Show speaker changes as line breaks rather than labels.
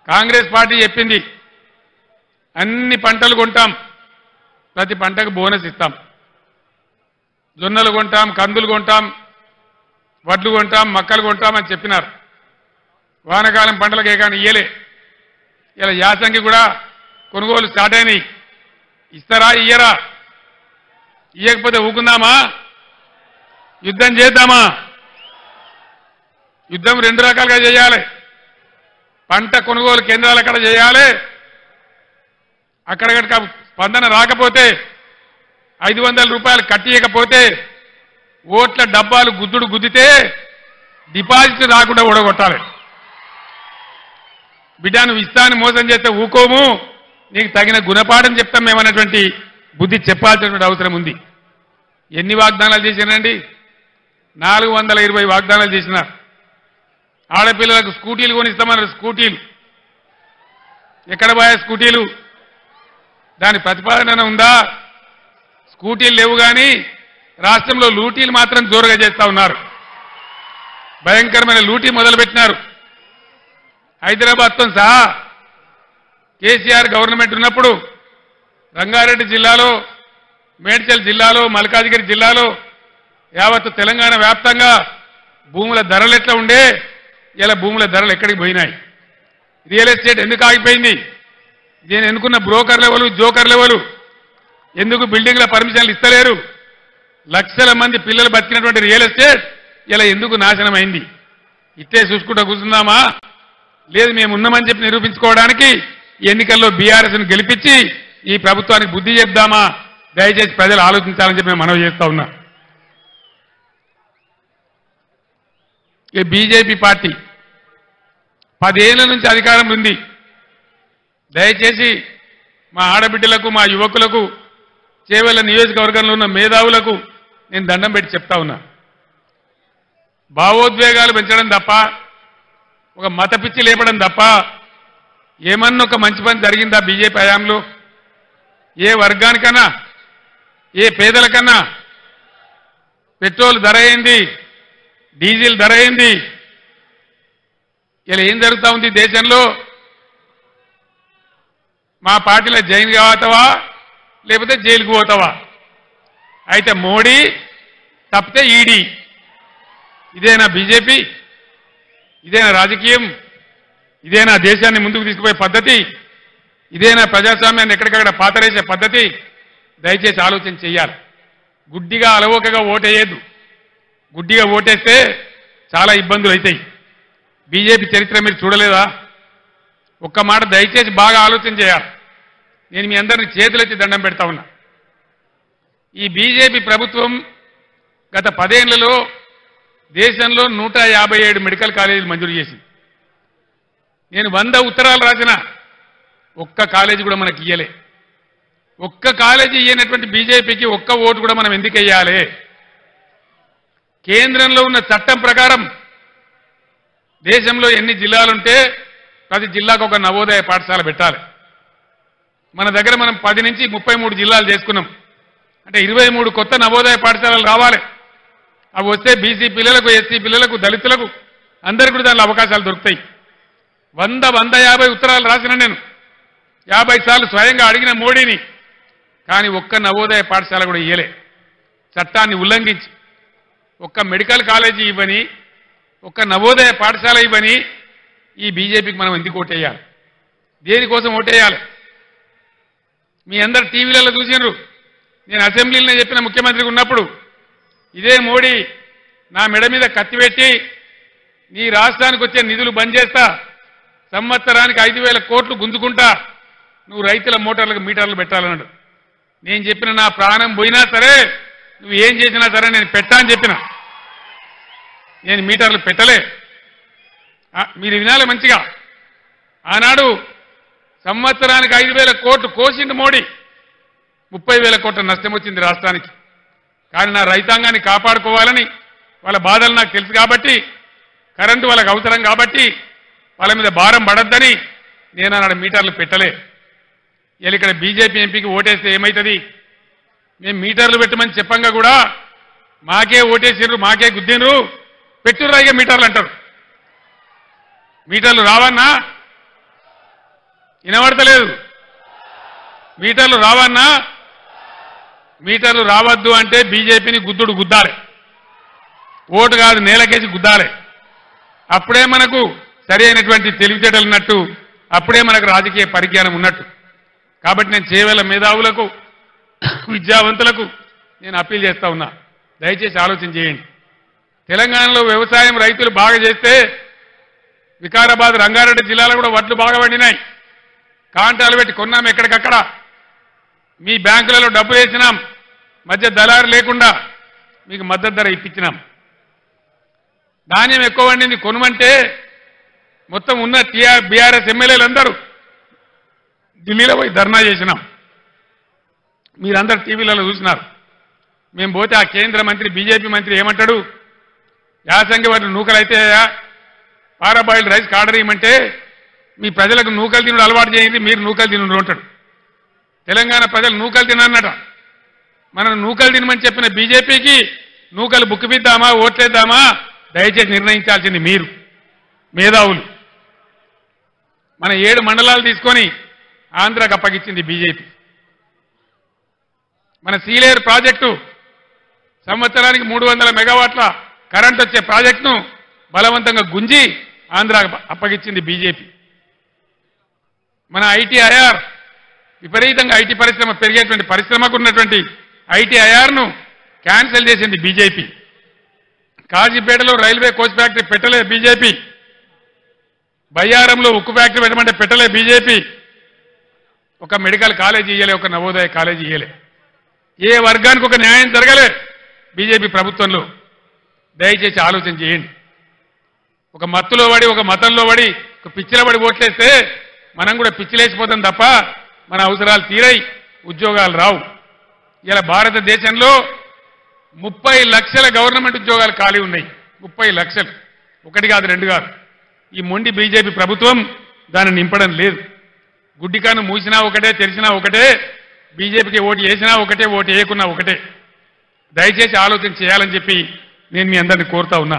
Congress party చెప్పింది అన్ని పంటలు కొంటాం, ప్రతి పంటకు బోనస్ ఇస్తాం, జొన్నలు కొంటాం, కందులు కొంటాం, వడ్లు కొంటాం, మక్కలు కొంటాం అని చెప్పినారు. వానకాలం పంటలకు ఏకాని ఇయ్యలే. ఇలా యాసంగి కూడా కొనుగోలు స్టార్ట్ అయినాయి. ఇస్తారా ఇయ్యరా? ఇయ్యకపోతే ఊకుందామా? యుద్ధం చేద్దామా? యుద్ధం రెండు రకాలుగా చేయాలి. పంట కొనుగోలు కేంద్రాలు అక్కడ చేయాలి. అక్కడ కనుక స్పందన రాకపోతే 500 రూపాయలు కట్టియకపోతే ఓట్ల డబ్బాలు గుద్దుడు గుద్దితే డిపాజిట్ రాకుండా ఓడగొట్టాలి. బిడ్డ నువ్వు ఇస్తాను మోసం చేస్తే ఊకోము, నీకు తగిన గుణపాఠం చెప్తాం మేమన్నటువంటి బుద్ధి చెప్పాల్సినటువంటి అవసరం ఉంది. ఎన్ని వాగ్దానాలు చేసినారండి? 420 వాగ్దానాలు చేసినారు. ఆడపిల్లలకు స్కూటీలు కొనిస్తామన్నారు. స్కూటీలు ఎక్కడ పోయా? స్కూటీలు దాని ప్రతిపాదన ఉందా? స్కూటీలు లేవు. కానీ రాష్ట్రంలో లూటీలు మాత్రం జోరుగా చేస్తా ఉన్నారు. భయంకరమైన లూటీ మొదలుపెట్టినారు. హైదరాబాద్తో సహా కేసీఆర్ గవర్నమెంట్ ఉన్నప్పుడు రంగారెడ్డి జిల్లాలో, మేడ్చల్ జిల్లాలో, మల్కాజిగిరి జిల్లాలో, యావత్తు తెలంగాణ వ్యాప్తంగా భూముల ధరలు ఎట్లా ఉండే, ఇలా భూముల ధరలు ఎక్కడికి పోయినాయి? రియల్ ఎస్టేట్ ఎందుకు ఆగిపోయింది? దీన్ని ఎన్నుకున్న బ్రోకర్ లెవెలు, జోకర్ లెవెలు ఎందుకు బిల్డింగ్ల పర్మిషన్లు ఇస్తలేరు? లక్షల మంది పిల్లలు బతికినటువంటి రియల్ ఎస్టేట్ ఇలా ఎందుకు నాశనం అయింది? ఇట్టే చూసుకుంటూ కూర్చుందామా? లేదు, మేము ఉన్నామని చెప్పి నిరూపించుకోవడానికి ఎన్నికల్లో బీఆర్ఎస్ను గెలిపించి ఈ ప్రభుత్వానికి బుద్ధి చెప్దామా? దయచేసి ప్రజలు ఆలోచించాలని చెప్పి మేము మనవి చేస్తా ఉన్నాం. ఈ బీజేపీ పార్టీ 10 ఏళ్ల నుంచి అధికారంలో ఉంది. దయచేసి మా ఆడబిడ్డలకు, మా యువకులకు, చేవెళ్ల నియోజకవర్గంలో ఉన్న మేధావులకు నేను దండం పెట్టి చెప్తా ఉన్నా. భావోద్వేగాలు పెంచడం తప్ప, ఒక మత పిచ్చి లేపడం తప్ప ఏమన్నా ఒక మంచి పని జరిగిందా బీజేపీ హయాంలో? ఏ వర్గానికన్నా, ఏ పేదలకన్నా పెట్రోల్ ధర ఏంది, డీజిల్ ధర ఏంది? ఇలా ఏం జరుగుతూ ఉంది దేశంలో? మా పార్టీలో జైన్ కావతావా లేకపోతే జైలుకు పోతావా? అయితే మోడీ తప్పితే ఈడీ. ఇదేనా బీజేపీ? ఇదేనా రాజకీయం? ఇదేనా దేశాన్ని ముందుకు తీసుకుపోయే పద్ధతి? ఇదేనా ప్రజాస్వామ్యాన్ని ఎక్కడికక్కడ పాతరేసే పద్ధతి? దయచేసి ఆలోచన చెయ్యాలి. గుడ్డిగా అలవోకగా ఓటేయద్దు. గుడ్డిగా ఓటేస్తే చాలా ఇబ్బందులు అవుతాయి. బీజేపీ చరిత్ర మీరు చూడలేదా? ఒక్క మాట దయచేసి బాగా ఆలోచన చేయాలి. నేను మీ అందరినీ చేతులెత్తి దండం పెడతా ఉన్నా. ఈ బీజేపీ ప్రభుత్వం గత 10 ఏళ్లలో దేశంలో 157 మెడికల్ కాలేజీలు మంజూరు చేసింది. నేను 100 ఉత్తరాలు రాసిన ఒక్క కాలేజీ కూడా మనకి ఇయ్యలే. ఒక్క కాలేజీ ఇయ్యనటువంటి బీజేపీకి ఒక్క ఓటు కూడా మనం ఎందుకు వెయ్యాలి? కేంద్రంలో ఉన్న చట్టం ప్రకారం దేశంలో ఎన్ని జిల్లాలుంటే ప్రతి జిల్లాకు ఒక నవోదయ పాఠశాల పెట్టాలి. మన దగ్గర మనం 10 నుంచి 33 జిల్లాలు చేసుకున్నాం. అంటే 23 కొత్త నవోదయ పాఠశాలలు రావాలి. అవి వస్తే బీసీ పిల్లలకు, ఎస్సీ పిల్లలకు, దళితులకు అందరికీ కూడా దానిలో అవకాశాలు దొరుకుతాయి. 150 ఉత్తరాలు రాసిన నేను 50 సార్లు స్వయంగా అడిగిన మోడీని. కానీ ఒక్క నవోదయ పాఠశాల కూడా ఇయ్యలే. చట్టాన్ని ఉల్లంఘించి ఒక్క మెడికల్ కాలేజీ ఇవ్వని, ఒక్క నవోదయ పాఠశాల ఇవ్వని ఈ బీజేపీకి మనం ఎందుకు ఓటేయాలి? దేనికోసం ఓటేయాలి? మీ అందరు టీవీలలో చూసినారు. నేను అసెంబ్లీలో చెప్పిన ముఖ్యమంత్రికి ఉన్నప్పుడు ఇదే మోడీ నా మెడ మీద కత్తి పెట్టి నీ రాష్ట్రానికి వచ్చే నిధులు బంద్ చేస్తా, సంవత్సరానికి 5,000 కోట్లు గుంజుకుంటా, నువ్వు రైతుల మోటార్లకు మీటర్లు పెట్టాలన్నాడు. నేను చెప్పిన నా ప్రాణం పోయినా సరే, నువ్వు ఏం చేసినా సరే నేను పెట్టా అని చెప్పిన. నేను మీటర్లు పెట్టలే. మీరు వినాలి మంచిగా. ఆనాడు సంవత్సరానికి 5,000 కోట్లు కోసిండు మోడీ. 30,000 కోట్ల నష్టం వచ్చింది రాష్ట్రానికి. కానీ నా రైతాంగాన్ని కాపాడుకోవాలని, వాళ్ళ బాధలు నాకు తెలుసు కాబట్టి, కరెంటు వాళ్ళకి అవసరం కాబట్టి, వాళ్ళ మీద భారం పడద్దని నేను ఆనాడు మీటర్లు పెట్టలే. ఇలా ఇక్కడ బీజేపీ ఎంపీకి ఓటేస్తే ఏమవుతుంది? మేము మీటర్లు పెట్టమని చెప్పంగా కూడా మాకే ఓటేసిర్రు, మాకే గుద్దినరు, పెట్టుర్రు అయ్యే మీటర్లు అంటారు. మీటర్లు రావన్నా? వినబడతలేదు. మీటర్లు రావన్నా, మీటర్లు రావద్దు అంటే బీజేపీని గుద్దుడు గుద్దాలి, ఓటు కాదు నేలకేసి గుద్దాలి. అప్పుడే మనకు సరి అయినటువంటి తెలివితేటలు ఉన్నట్టు, అప్పుడే మనకు రాజకీయ పరిజ్ఞానం ఉన్నట్టు. కాబట్టి నేను చేవేళ్ల మేధావులకు, విద్యావంతులకు నేను అప్పీల్ చేస్తా ఉన్నా, దయచేసి ఆలోచన చేయండి. తెలంగాణలో వ్యవసాయం రైతులు బాగా చేస్తే వికారాబాద్, రంగారెడ్డి జిల్లాలో కూడా వడ్లు బాగా పండినాయి. కాంటాలు పెట్టి కొన్నాం ఎక్కడికక్కడ. మీ బ్యాంకులలో డబ్బు వేసినాం, మధ్య దళారు లేకుండా మీకు మద్దతు ధర ఇప్పించినాం. ధాన్యం ఎక్కువ వండింది కొనుమంటే మొత్తం ఉన్న బీఆర్ఎస్ ఎమ్మెల్యేలందరూ ఢిల్లీలో పోయి ధర్నా చేసినాం. మీరందరూ టీవీలలో చూసినారు. మేము పోతే ఆ కేంద్ర మంత్రి, బీజేపీ మంత్రి ఏమంటాడు, యాసంగి వాటి నూకలైతే పారాబాయిల్డ్ రైస్ ఆర్డర్ ఇవ్వమంటే మీ ప్రజలకు నూకలు తినడం అలవాటు చేయండి, మీరు నూకలు తినడు అంటాడు. తెలంగాణ ప్రజలు నూకలు తినన్నట. మనం నూకలు తినమని చెప్పిన బీజేపీకి నూకలు బుక్కిపిద్దామా, ఓట్లేద్దామా, దయచేసి నిర్ణయించాల్సింది మీరు మేధావులు. మన 7 మండలాలు తీసుకొని ఆంధ్రాకు అప్పగించింది బీజేపీ. మన సీలేరు ప్రాజెక్టు సంవత్సరానికి 300 మెగావాట్ల కరెంట్ వచ్చే ప్రాజెక్టును బలవంతంగా గుంజి ఆంధ్రాకు అప్పగించింది బీజేపీ. మన ఐటీఐఆర్ విపరీతంగా ఐటీ పరిశ్రమ పెరిగేటువంటి పరిశ్రమకు ఉన్నటువంటి ఐటీఐఆర్ను క్యాన్సిల్ చేసింది బీజేపీ. కాజీపేటలో రైల్వే కోచ్ ఫ్యాక్టరీ పెట్టలే బీజేపీ. బయ్యారంలో ఉక్కు ఫ్యాక్టరీ పెట్టమంటే పెట్టలే బీజేపీ. ఒక మెడికల్ కాలేజీ ఇయ్యలే, ఒక నవోదయ కాలేజీ ఇయ్యలే. ఏ వర్గానికి ఒక న్యాయం జరగలే బీజేపీ ప్రభుత్వంలో. దయచేసి ఆలోచన చేయండి. ఒక మత్తులో పడి, ఒక మతంలో పడి, ఒక పిచ్చిలో పడి ఓట్లేస్తే మనం కూడా పిచ్చిలేసిపోతాం తప్ప మన అవసరాలు తీరై ఉద్యోగాలు రావు. ఇలా భారతదేశంలో 30 లక్షల గవర్నమెంట్ ఉద్యోగాలు ఖాళీ ఉన్నాయి. 30 లక్షలు, 1 కాదు 2 కాదు. ఈ మొండి బీజేపీ ప్రభుత్వం దాన్ని నింపడం లేదు. గుడ్డికాను మూసినా ఒకటే, తెరిచినా ఒకటే, బీజేపీకి ఓటు వేసినా ఒకటే, ఓటు వేయకున్నా ఒకటే. దయచేసి ఆలోచన చేయాలని చెప్పి నేను మీ అందరినీ కోరుతా ఉన్నా.